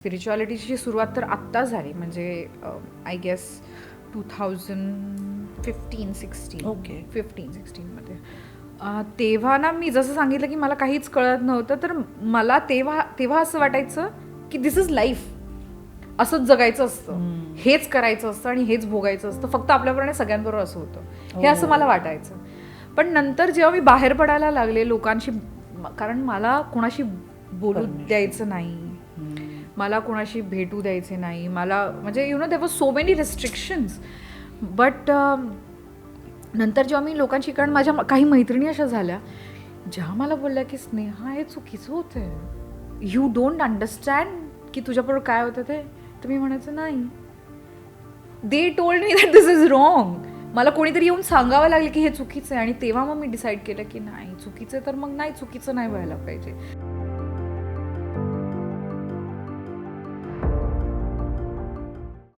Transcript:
स्पिरिच्युअलिटीची सुरुवात तर आत्ता झाली, म्हणजे आय गेस 2015-16 ओके. 15-16मध्ये. तेव्हा ना मी जसं सांगितलं की मला काहीच कळत नव्हतं, तर मला तेव्हा असं वाटायचं की दिस इज लाईफ, असंच जगायचं असतं, हेच करायचं असतं आणि हेच भोगायचं असतं, फक्त आपल्याप्रमाणे सगळ्यांबरोबर असं होतं, हे असं मला वाटायचं. पण नंतर जेव्हा मी बाहेर पडायला लागले लोकांशी, कारण मला कोणाशी बोलू द्यायचं नाही, मला कोणाशी भेटू द्यायचे नाही, मला म्हणजे there was so many restrictions. But नंतर जेव्हा मी लोकांशी, कारण माझ्या काही मैत्रिणी अशा झाल्या ज्या मला बोलल्या की स्नेहा हे चुकीचं होतंय, यू डोंट अंडरस्टँड की तुझ्याबरोबर काय होतं ते. तर मी म्हणायचं नाही, they told me that this is wrong. मला कोणीतरी येऊन सांगावं लागलं की हे चुकीचं आहे, आणि तेव्हा मग मी डिसाईड केलं की नाही, चुकीचं तर मग नाही, चुकीचं नाही व्हायला पाहिजे.